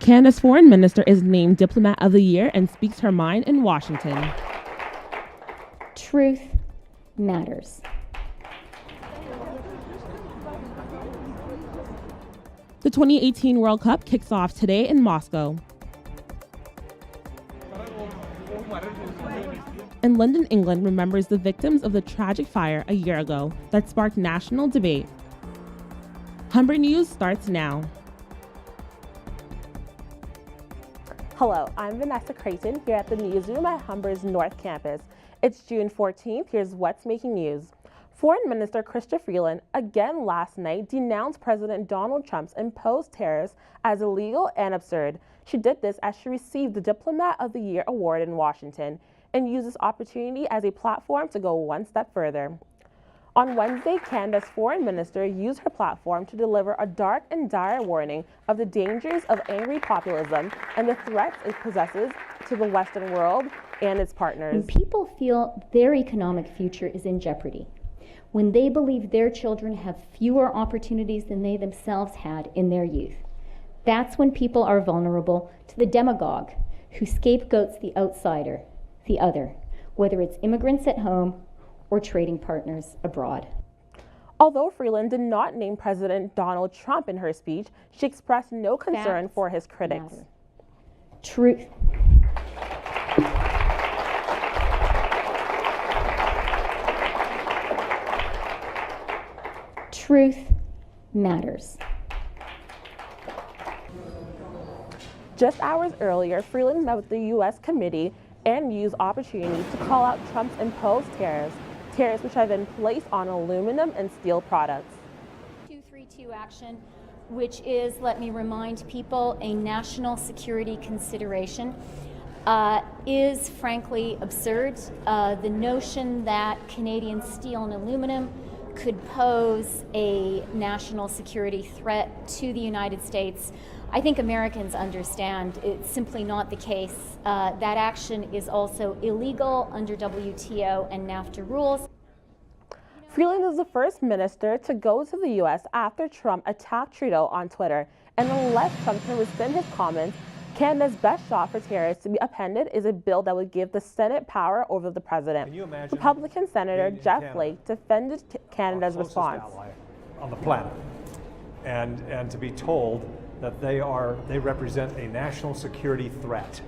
Canada's foreign minister is named Diplomat of the Year and speaks her mind in Washington. Truth matters. The 2018 World Cup kicks off today in Moscow. And London, England remembers the victims of the tragic fire a year ago that sparked national debate. Humber News starts now. Hello, I'm Vanessa Creighton here at the newsroom at Humber's North Campus. It's June 14th. Here's what's making news. Foreign Minister Chrystia Freeland again last night denounced President Donald Trump's imposed tariffs as illegal and absurd. She did this as she received the Diplomat of the Year award in Washington and used this opportunity as a platform to go one step further. On Wednesday, Canada's foreign minister used her platform to deliver a dark and dire warning of the dangers of angry populism and the threats it possesses to the Western world and its partners. When people feel their economic future is in jeopardy, when they believe their children have fewer opportunities than they themselves had in their youth, that's when people are vulnerable to the demagogue who scapegoats the outsider, the other, whether it's immigrants at home or trading partners abroad. Although Freeland did not name President Donald Trump in her speech, she expressed no concern for his critics. Matter. Truth. Truth matters. Just hours earlier, Freeland met with the U.S. committee and used opportunity to call out Trump's imposed tariffs which have been placed on aluminum and steel products. 232 action, which is, let me remind people, a national security consideration, is frankly absurd. The notion that Canadian steel and aluminum could pose a national security threat to the United States, I think Americans understand it's simply not the case. That action is also illegal under WTO and NAFTA rules. Freeland is the first minister to go to the U.S. after Trump attacked Trudeau on Twitter. And unless Trump can rescind his comments, Canada's best shot for tariffs to be appended is a bill that would give the Senate power over the president. Republican Senator Jeff Flake defended Canada's response. Ally on the planet, and to be told that they represent a national security threat,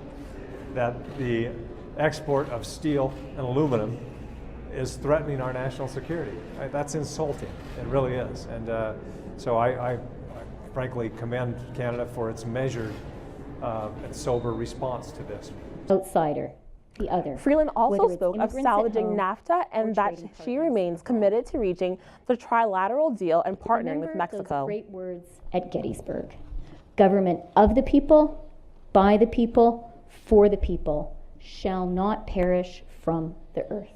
that the export of steel and aluminum is threatening our national security. That's insulting. It really is. And so I frankly commend Canada for its measured and sober response to this. Outsider, the other. Freeland also spoke of salvaging NAFTA and that she remains committed to reaching the trilateral deal and partnering with Mexico. Those great words at Gettysburg. Government of the people, by the people, for the people, shall not perish from the earth.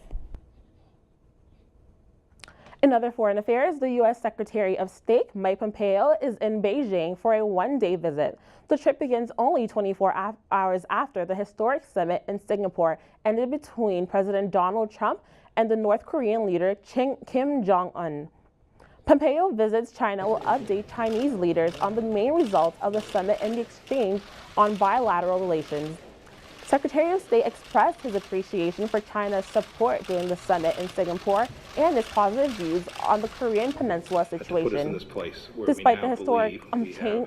In other foreign affairs, the U.S. Secretary of State, Mike Pompeo, is in Beijing for a one-day visit. The trip begins only 24 hours after the historic summit in Singapore ended between President Donald Trump and the North Korean leader Kim Jong-un. Pompeo visits China will update Chinese leaders on the main results of the summit and the exchange on bilateral relations. Secretary of State expressed his appreciation for China's support during the summit in Singapore and his positive views on the Korean Peninsula situation. Despite the historic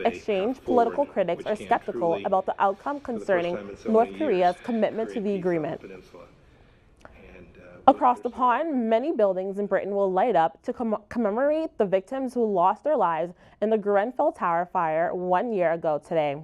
exchange, political critics are skeptical about the outcome concerning North Korea's commitment to the agreement. Across the pond, many buildings in Britain will light up to commemorate the victims who lost their lives in the Grenfell Tower fire 1 year ago today.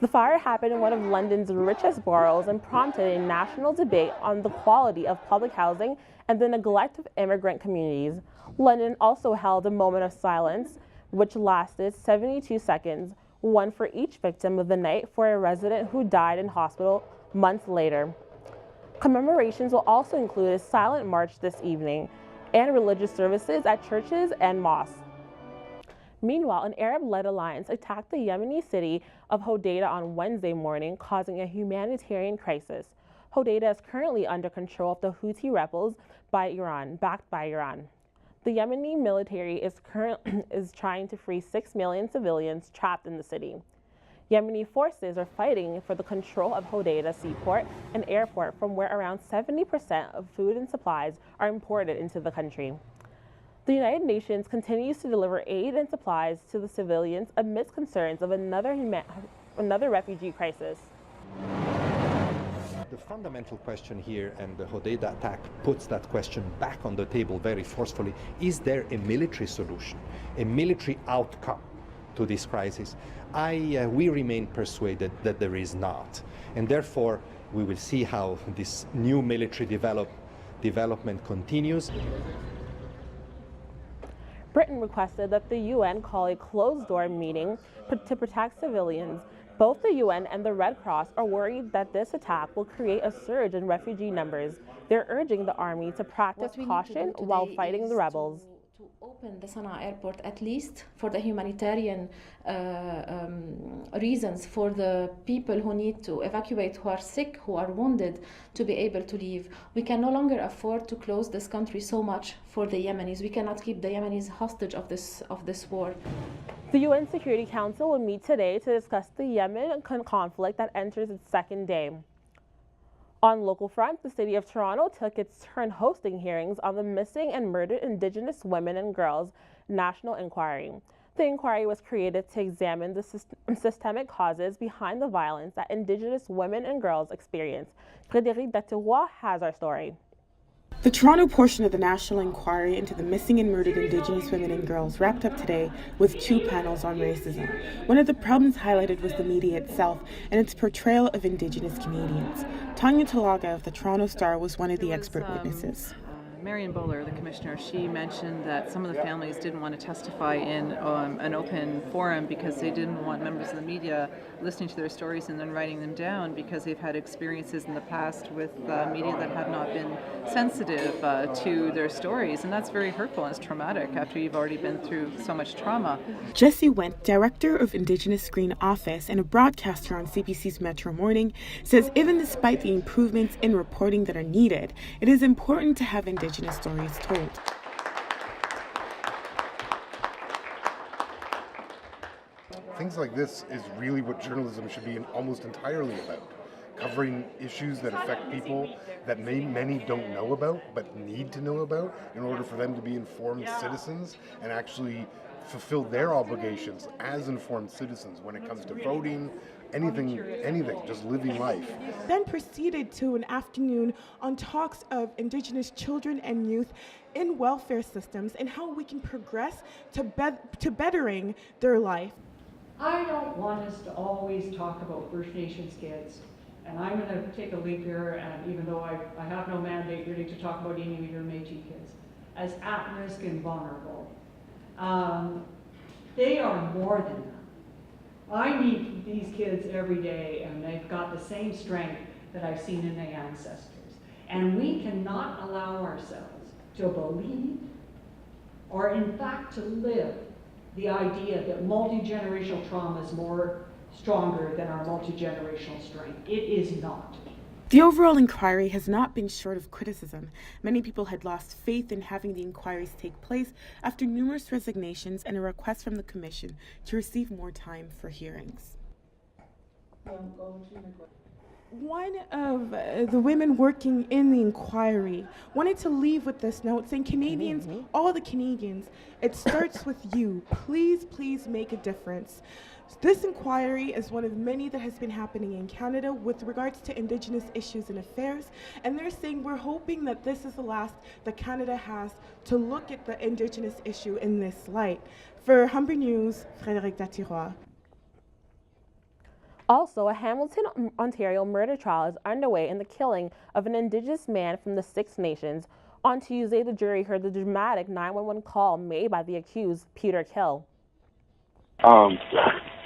The fire happened in one of London's richest boroughs and prompted a national debate on the quality of public housing and the neglect of immigrant communities. London also held a moment of silence, which lasted 72 seconds, one for each victim of the night for a resident who died in hospital months later. Commemorations will also include a silent march this evening and religious services at churches and mosques. Meanwhile, an Arab-led alliance attacked the Yemeni city of Hodeidah on Wednesday morning, causing a humanitarian crisis. Hodeidah is currently under control of the Houthi rebels backed by Iran. The Yemeni military is trying to free 6 million civilians trapped in the city. Yemeni forces are fighting for the control of Hodeidah seaport and airport, from where around 70% of food and supplies are imported into the country. The United Nations continues to deliver aid and supplies to the civilians amidst concerns of another refugee crisis. The fundamental question here, and the Hodeidah attack puts that question back on the table very forcefully, is there a military solution, a military outcome to this crisis? We remain persuaded that there is not. And therefore, we will see how this new military development continues. Britain requested that the UN call a closed-door meeting to protect civilians. Both the UN and the Red Cross are worried that this attack will create a surge in refugee numbers. They're urging the army to practice caution while fighting the rebels. To open the Sana'a airport, at least for the humanitarian reasons, for the people who need to evacuate, who are sick, who are wounded, to be able to leave. We can no longer afford to close this country so much for the Yemenis. We cannot keep the Yemenis hostage of this war. The UN Security Council will meet today to discuss the Yemen conflict that enters its second day. On local front, the city of Toronto took its turn hosting hearings on the missing and murdered Indigenous women and girls national inquiry. The inquiry was created to examine the systemic causes behind the violence that Indigenous women and girls experience. Frédéric Datirois has our story. The Toronto portion of the National Inquiry into the missing and murdered Indigenous women and girls wrapped up today with 2 panels on racism. One of the problems highlighted was the media itself and its portrayal of Indigenous Canadians. Tanya Talaga of the Toronto Star was one of the expert witnesses. Marion Bowler, the commissioner, she mentioned that some of the families didn't want to testify in an open forum because they didn't want members of the media listening to their stories and then writing them down, because they've had experiences in the past with media that have not been sensitive to their stories, and that's very hurtful and it's traumatic after you've already been through so much trauma. Jessie Wendt, director of Indigenous Screen Office and a broadcaster on CBC's Metro Morning, says even despite the improvements in reporting that are needed, it is important to have Indigenous stories told. Things like this is really what journalism should be almost entirely about. Covering issues that affect people that many don't know about, but need to know about in order for them to be informed citizens and actually fulfill their obligations as informed citizens when it comes to voting, anything, just living life. Then proceeded to an afternoon on talks of Indigenous children and youth in welfare systems and how we can progress to bettering their life. I don't want us to always talk about First Nations kids. And I'm going to take a leap here, and even though I have no mandate really to talk about Inuit or Métis kids, as at-risk and vulnerable. They are more than that. I meet these kids every day, and they've got the same strength that I've seen in their ancestors. And we cannot allow ourselves to believe, or in fact to live, the idea that multi-generational trauma is stronger than our multi-generational strength. It is not. The overall inquiry has not been short of criticism. Many people had lost faith in having the inquiries take place after numerous resignations and a request from the Commission to receive more time for hearings. One of the women working in the inquiry wanted to leave with this note saying, Canadians, all the Canadians, it starts with you. Please, please make a difference. This inquiry is one of many that has been happening in Canada with regards to Indigenous issues and affairs, and they're saying we're hoping that this is the last that Canada has to look at the Indigenous issue in this light. For Humber News, Frédéric Datirois. Also, a Hamilton, Ontario murder trial is underway in the killing of an Indigenous man from the Six Nations. On Tuesday, the jury heard the dramatic 911 call made by the accused, Peter Kill.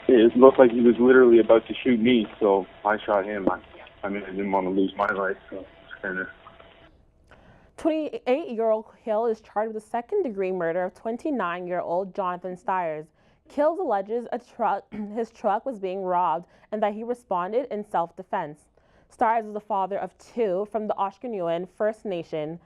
It looked like he was literally about to shoot me, so I shot him. I didn't want to lose my life, so it's kind of... 28-year-old Hill is charged with the second-degree murder of 29-year-old Jonathan Stiers. Kills alleges his truck was being robbed and that he responded in self-defense. Stars is the father of 2 from the Oshkoshane First Nation.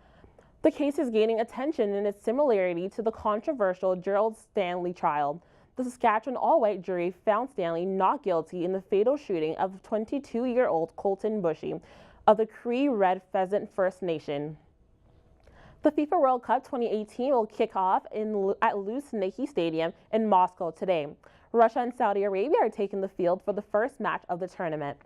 The case is gaining attention in its similarity to the controversial Gerald Stanley trial. The Saskatchewan all-white jury found Stanley not guilty in the fatal shooting of 22-year-old Colton Bushy of the Cree Red Pheasant First Nation. The FIFA World Cup 2018 will kick off at Luzhniki Stadium in Moscow today. Russia and Saudi Arabia are taking the field for the first match of the tournament.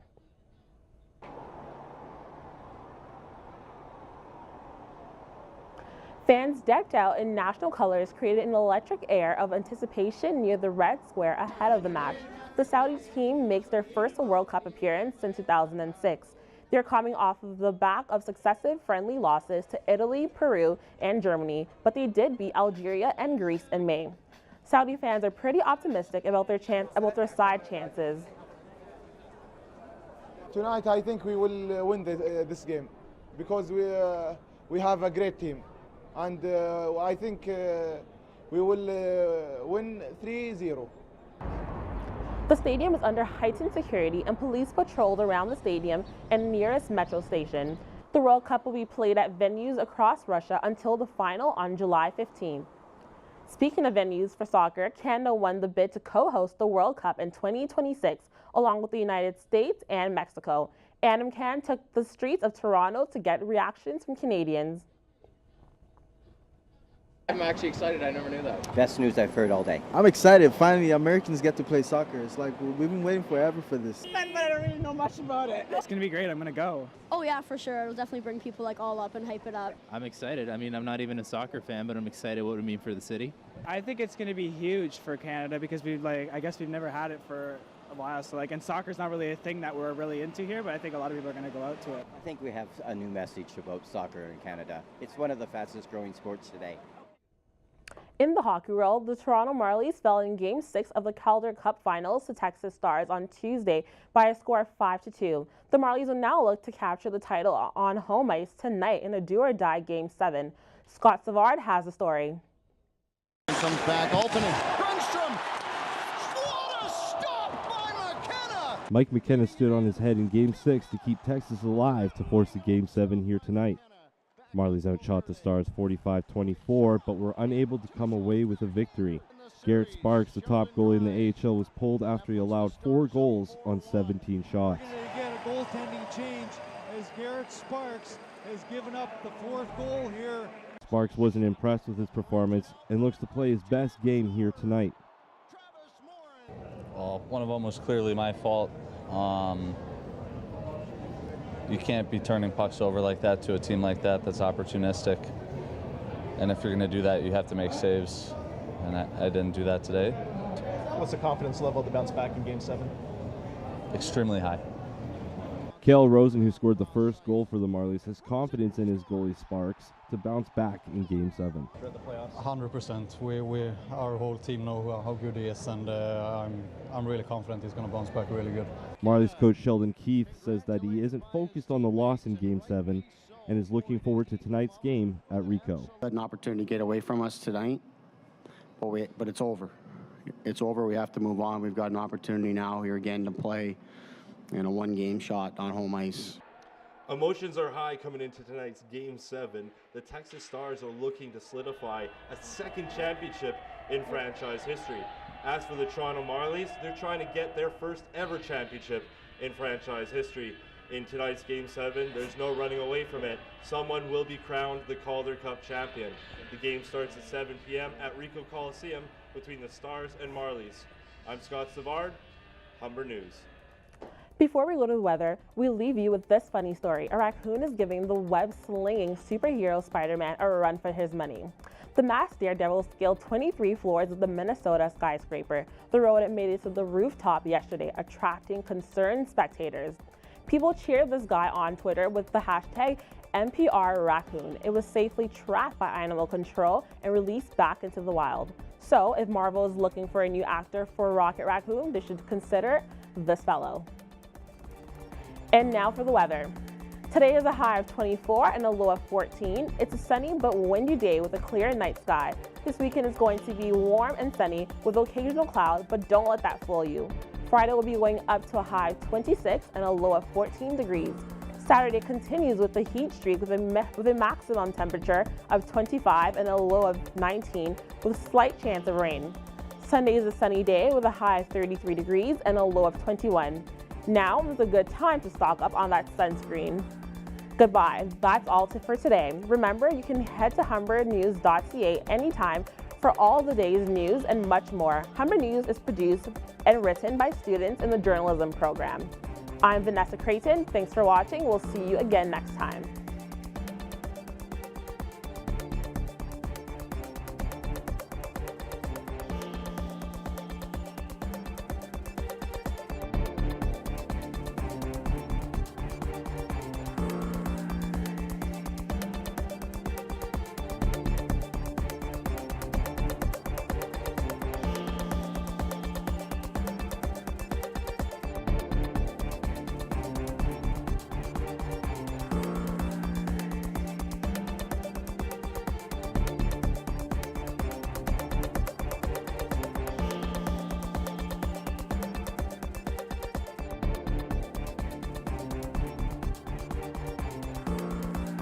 Fans decked out in national colors created an electric air of anticipation near the Red Square ahead of the match. The Saudi team makes their first World Cup appearance since 2006. They're coming off of the back of successive friendly losses to Italy, Peru, and Germany, but they did beat Algeria and Greece in May. Saudi fans are pretty optimistic about their side chances. Tonight, I think we will win this game because we have a great team. And I think we will win 3-0. The stadium is under heightened security and police patrolled around the stadium and nearest metro station. The World Cup will be played at venues across Russia until the final on July 15. Speaking of venues for soccer, Canada won the bid to co-host the World Cup in 2026 along with the United States and Mexico. Adam Can took the streets of Toronto to get reactions from Canadians. I'm actually excited. I never knew that. Best news I've heard all day. I'm excited. Finally, Americans get to play soccer. It's like we've been waiting forever for this. But I don't really know much about it. It's going to be great. I'm going to go. Oh, yeah, for sure. It'll definitely bring people like all up and hype it up. I'm excited. I mean, I'm not even a soccer fan, but I'm excited what it would mean for the city. I think it's going to be huge for Canada because I guess we've never had it for a while. So and soccer's not really a thing that we're really into here, but I think a lot of people are going to go out to it. I think we have a new message about soccer in Canada. It's one of the fastest growing sports today. In the hockey world, the Toronto Marlies fell in Game 6 of the Calder Cup Finals to Texas Stars on Tuesday by a score of 5-2. The Marlies will now look to capture the title on home ice tonight in a do-or-die Game 7. Scott Savard has the story. Comes back, Altman. Grundstrom! What a stop by McKenna! Mike McKenna stood on his head in Game 6 to keep Texas alive to force a Game 7 here tonight. Marlies outshot the Stars 45-24, but were unable to come away with a victory. Garrett Sparks, the top goalie in the AHL, was pulled after he allowed 4 goals on 17 shots. Again, a goaltending change as Garrett Sparks has given up the 4th goal here. Sparks wasn't impressed with his performance and looks to play his best game here tonight. Well, one of them was clearly my fault. You can't be turning pucks over like that to a team like that that's opportunistic. And if you're going to do that, you have to make saves. And I didn't do that today. What's the confidence level to bounce back in Game 7? Extremely high. Cale Rosen, who scored the first goal for the Marlies, has confidence in his goalie Sparks to bounce back in Game 7. 100%. Our whole team know how good he is, and I'm really confident he's going to bounce back really good. Marlies coach Sheldon Keefe says that he isn't focused on the loss in Game 7 and is looking forward to tonight's game at Ricoh. Had an opportunity to get away from us tonight, but it's over. It's over. We have to move on. We've got an opportunity now here again to play in a one-game shot on home ice. Emotions are high coming into tonight's Game 7. The Texas Stars are looking to solidify a second championship in franchise history. As for the Toronto Marlies, they're trying to get their first ever championship in franchise history. In tonight's Game 7, there's no running away from it. Someone will be crowned the Calder Cup champion. The game starts at 7 p.m. at Ricoh Coliseum between the Stars and Marlies. I'm Scott Savard, Humber News. Before we go to the weather, we leave you with this funny story. A raccoon is giving the web-slinging superhero Spider-Man a run for his money. The masked daredevil scaled 23 floors of the Minnesota skyscraper. The rodent made it to the rooftop yesterday, attracting concerned spectators. People cheered this guy on Twitter with the hashtag #NPRRaccoon. It was safely trapped by animal control and released back into the wild. So if Marvel is looking for a new actor for Rocket Raccoon, they should consider this fellow. And now for the weather. Today is a high of 24 and a low of 14. It's a sunny but windy day with a clear night sky. This weekend is going to be warm and sunny with occasional clouds, but don't let that fool you. Friday will be going up to a high of 26 and a low of 14 degrees. Saturday continues with the heat streak with a maximum temperature of 25 and a low of 19 with a slight chance of rain. Sunday is a sunny day with a high of 33 degrees and a low of 21. Now is a good time to stock up on that sunscreen. Goodbye. That's all for today. Remember, you can head to humbernews.ca anytime for all the day's news and much more. Humber News is produced and written by students in the journalism program. I'm Vanessa Creighton. Thanks for watching. We'll see you again next time.